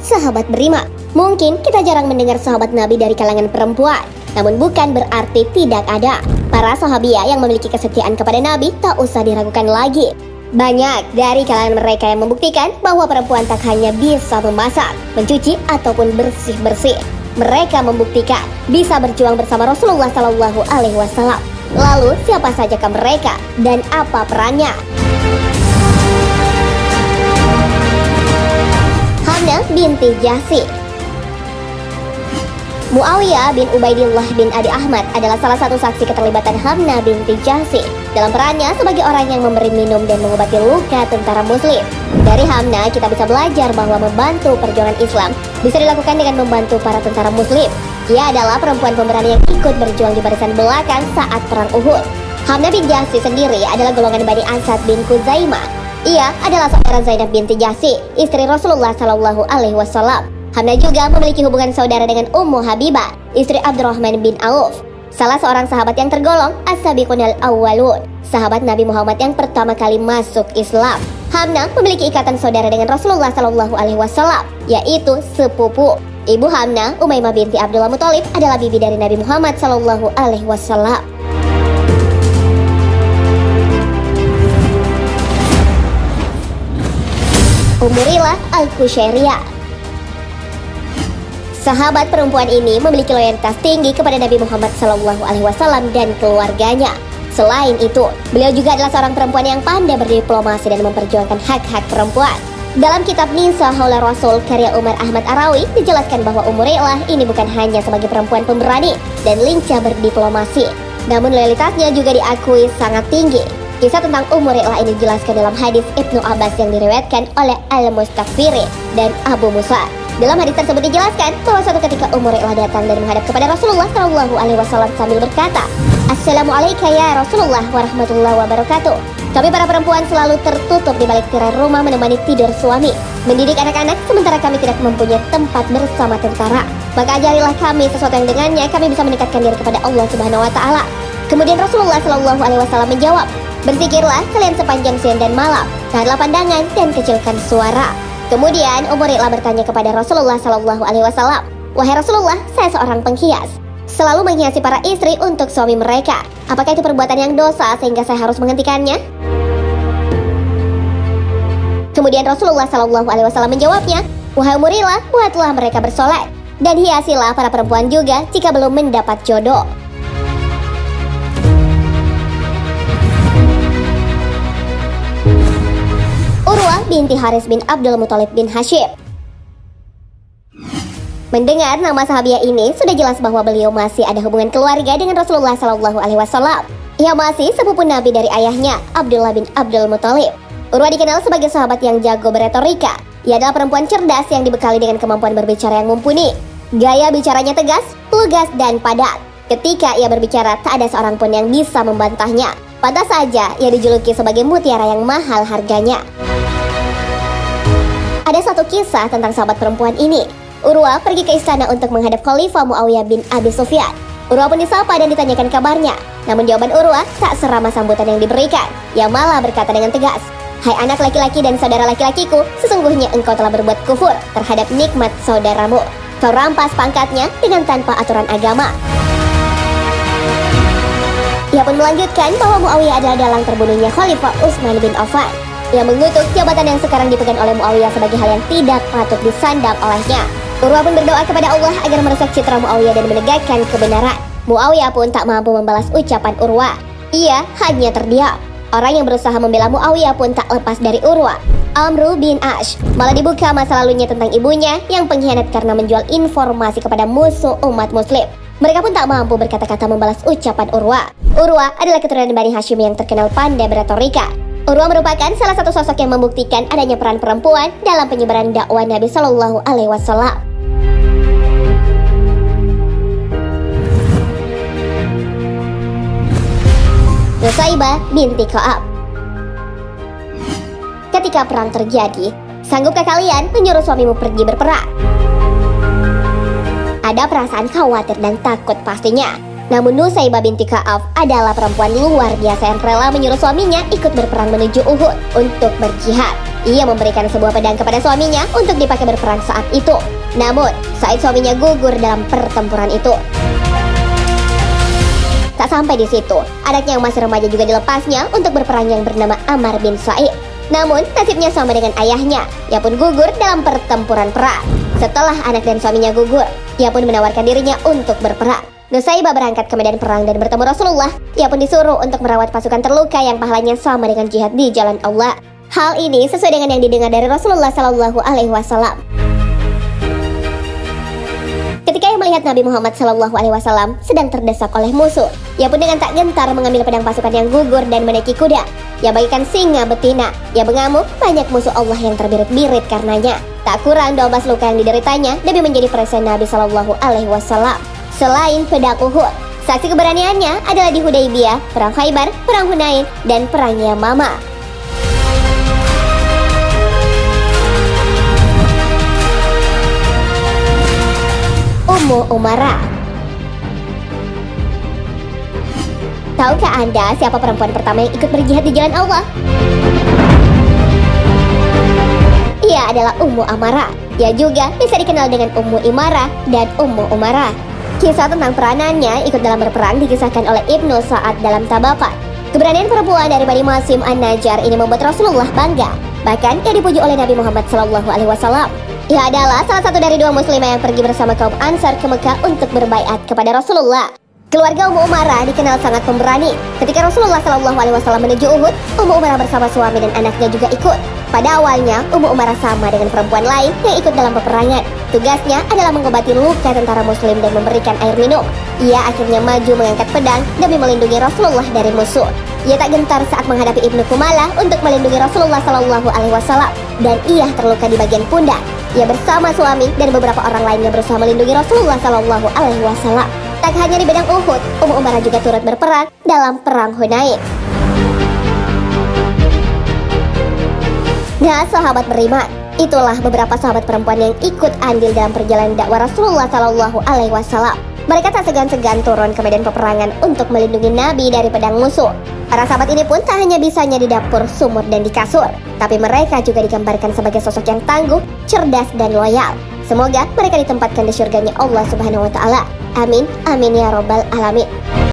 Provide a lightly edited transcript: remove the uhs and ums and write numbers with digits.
sahabat beriman. Mungkin kita jarang mendengar sahabat Nabi dari kalangan perempuan, namun bukan berarti tidak ada. Para sahabiah yang memiliki kesetiaan kepada Nabi tak usah diragukan lagi. Banyak dari kalangan mereka yang membuktikan bahwa perempuan tak hanya bisa memasak, mencuci, ataupun bersih-bersih. Mereka membuktikan bisa berjuang bersama Rasulullah Shallallahu Alaihi Wasallam. Lalu siapa sajakah mereka dan apa perannya? Hamnah binti Jahsy. Muawiyah bin Ubaidillah bin Abi Ahmad adalah salah satu saksi keterlibatan Hamnah binti Jahsy dalam perannya sebagai orang yang memberi minum dan mengobati luka tentara muslim. Dari Hamnah kita bisa belajar bahwa membantu perjuangan Islam bisa dilakukan dengan membantu para tentara muslim. Ia adalah perempuan pemberani yang ikut berjuang di barisan belakang saat perang Uhud. Hamnah bin Jahsy sendiri adalah golongan Bani Asad bin Khuzaimah. Ia adalah saudara Zainab binti Jahsy, istri Rasulullah Shallallahu Alaihi Wasallam. Hamnah juga memiliki hubungan saudara dengan Ummu Habibah, istri Abdurrahman bin Auf, salah seorang sahabat yang tergolong as-sabiqunal awwalun, sahabat Nabi Muhammad yang pertama kali masuk Islam. Hamnah memiliki ikatan saudara dengan Rasulullah Shallallahu Alaihi Wasallam, yaitu sepupu. Ibu Hamnah, Umaymah binti Abdullah Muthalib, adalah bibi dari Nabi Muhammad Shallallahu Alaihi Wasallam. Umurilah Al-Kushairiyah. Sahabat perempuan ini memiliki loyalitas tinggi kepada Nabi Muhammad SAW dan keluarganya. Selain itu, beliau juga adalah seorang perempuan yang pandai berdiplomasi dan memperjuangkan hak-hak perempuan. Dalam kitab Nisa Haula Rasul karya Umar Ahmad Arawi dijelaskan bahwa Umurilah ini bukan hanya sebagai perempuan pemberani dan lincah berdiplomasi, namun loyalitasnya juga diakui sangat tinggi. Kisah tentang Umurilah ini dijelaskan dalam hadis Ibnu Abbas yang diriwayatkan oleh Al-Mustaghfiri dan Abu Musa. Dalam hadis tersebut dijelaskan bahwa suatu ketika Umurilah datang dan menghadap kepada Rasulullah Shallallahu Alaihi Wasallam sambil berkata, "Assalamualaikum ya Rasulullah warahmatullahi wabarakatuh." Kami para perempuan selalu tertutup di balik tirai rumah menemani tidur suami, mendidik anak-anak sementara kami tidak mempunyai tempat bersama tentara. Maka ajarilah kami sesuatu yang dengannya kami bisa meningkatkan diri kepada Allah Subhanahu Wa Taala. Kemudian Rasulullah Shallallahu Alaihi Wasallam menjawab, "Berzikirlah kalian sepanjang siang dan malam, tahanlah pandangan dan kecilkan suara." Kemudian Umurilah bertanya kepada Rasulullah Shallallahu Alaihi Wasallam, "Wahai Rasulullah, saya seorang penghias, selalu menghiasi para istri untuk suami mereka. Apakah itu perbuatan yang dosa sehingga saya harus menghentikannya?" Kemudian Rasulullah Shallallahu Alaihi Wasallam menjawabnya, "Wahai Umurilah, buatlah mereka bersolek dan hiasilah para perempuan juga jika belum mendapat jodoh." Urwah binti Haris bin Abdul Muthalib bin Hashim. Mendengar nama sahabiah ini, sudah jelas bahwa beliau masih ada hubungan keluarga dengan Rasulullah Shallallahu Alaihi Wasallam. Ia masih sepupu Nabi dari ayahnya, Abdullah bin Abdul Muthalib. Urwah dikenal sebagai sahabat yang jago beretorika. Ia adalah perempuan cerdas yang dibekali dengan kemampuan berbicara yang mumpuni. Gaya bicaranya tegas, lugas, dan padat. Ketika ia berbicara, tak ada seorang pun yang bisa membantahnya. Pantas saja ia dijuluki sebagai mutiara yang mahal harganya. Ada satu kisah tentang sahabat perempuan ini. Urwah pergi ke istana untuk menghadap Khalifah Muawiyah bin Abi Sufyan. Urwah pun disapa dan ditanyakan kabarnya. Namun jawaban Urwah tak seramah sambutan yang diberikan. Ia malah berkata dengan tegas, "Hai anak laki-laki dan saudara laki-lakiku, sesungguhnya engkau telah berbuat kufur terhadap nikmat saudaramu. Kau rampas pangkatnya dengan tanpa aturan agama." Ia pun melanjutkan bahwa Muawiyah adalah dalang terbunuhnya Khalifah Utsman bin Affan. Ia mengutuk jabatan yang sekarang dipegang oleh Muawiyah sebagai hal yang tidak patut disandang olehnya. Urwah pun berdoa kepada Allah agar merusak citra Muawiyah dan menegakkan kebenaran. Muawiyah pun tak mampu membalas ucapan Urwah. Ia hanya terdiam. Orang yang berusaha membela Muawiyah pun tak lepas dari Urwah. Amru bin Ash malah dibuka masa lalunya tentang ibunya yang pengkhianat karena menjual informasi kepada musuh umat muslim. Mereka pun tak mampu berkata-kata membalas ucapan Urwah. Urwah adalah keturunan Bani Hashim yang terkenal pandai beretorika. Urwah merupakan salah satu sosok yang membuktikan adanya peran perempuan dalam penyebaran dakwah Nabi Shallallahu Alaihi Wasallam. Nusaybah binti Ka'ab. Ketika perang terjadi, sanggupkah kalian menyuruh suamimu pergi berperang? Ada perasaan khawatir dan takut pastinya. Namun Nusaybah binti Ka'ab adalah perempuan luar biasa yang rela menyuruh suaminya ikut berperang menuju Uhud untuk berjihad. Ia memberikan sebuah pedang kepada suaminya untuk dipakai berperang saat itu. Namun, saat suaminya gugur dalam pertempuran itu. Tak sampai di situ, anaknya yang masih remaja juga dilepasnya untuk berperang yang bernama Ammar bin Sa'id. Namun, nasibnya sama dengan ayahnya. Ia pun gugur dalam pertempuran perang. Setelah anak dan suaminya gugur, ia pun menawarkan dirinya untuk berperang. Nusaybah berangkat ke medan perang dan bertemu Rasulullah. Ia pun disuruh untuk merawat pasukan terluka yang pahalanya sama dengan jihad di jalan Allah. Hal ini sesuai dengan yang didengar dari Rasulullah Shallallahu Alaihi Wasallam. Ketika ia melihat Nabi Muhammad Shallallahu Alaihi Wasallam sedang terdesak oleh musuh, ia pun dengan tak gentar mengambil pedang pasukan yang gugur dan menaiki kuda. Ia bagikan singa betina. Ia mengamuk, banyak musuh Allah yang terbirit-birit karenanya. Tak kurang 12 luka yang dideritanya demi menjadi perisai Nabi Shallallahu Alaihi Wasallam. Selain pedang Uhud, saksi keberaniannya adalah di Hudaybiyah, perang Khaybar, perang Hunain, dan perang Yamamah. Ummu Umarah. Tahukah Anda siapa perempuan pertama yang ikut berjihad di jalan Allah? Ia adalah Ummu Amarah. Ia juga bisa dikenal dengan Ummu Imarah dan Ummu Umarah. Kisah tentang peranannya ikut dalam berperang dikisahkan oleh Ibnu Sa'ad dalam Tabaqat. Keberanian perempuan dari Bani Masim An-Najjar ini membuat Rasulullah bangga. Bahkan ia dipuji oleh Nabi Muhammad SAW. Ia adalah salah satu dari 2 muslimah yang pergi bersama kaum Ansar ke Mekah untuk berbaiat kepada Rasulullah. Keluarga Ummu Umarah dikenal sangat pemberani. Ketika Rasulullah SAW menuju Uhud, Ummu Umarah bersama suami dan anaknya juga ikut. Pada awalnya, Ummu Umarah sama dengan perempuan lain yang ikut dalam peperangan. Tugasnya adalah mengobati luka tentara muslim dan memberikan air minum. Ia akhirnya maju mengangkat pedang demi melindungi Rasulullah dari musuh. Ia tak gentar saat menghadapi Ibnu Kumalah untuk melindungi Rasulullah SAW, dan ia terluka di bagian pundak. Ia bersama suami dan beberapa orang lainnya berusaha melindungi Rasulullah SAW. Tak hanya di bidang Uhud, Ummu Umarah juga turut berperang dalam perang Hunain. Nah, sahabat beriman, itulah beberapa sahabat perempuan yang ikut andil dalam perjalanan dakwah Rasulullah SAW. Mereka tak segan-segan turun ke medan peperangan untuk melindungi Nabi dari pedang musuh. Para sahabat ini pun tak hanya bisanya di dapur, sumur, dan di kasur, tapi mereka juga digambarkan sebagai sosok yang tangguh, cerdas, dan loyal. Semoga mereka ditempatkan di surganya Allah Subhanahu wa Ta'ala. Amin, amin ya Rabbal Alamin.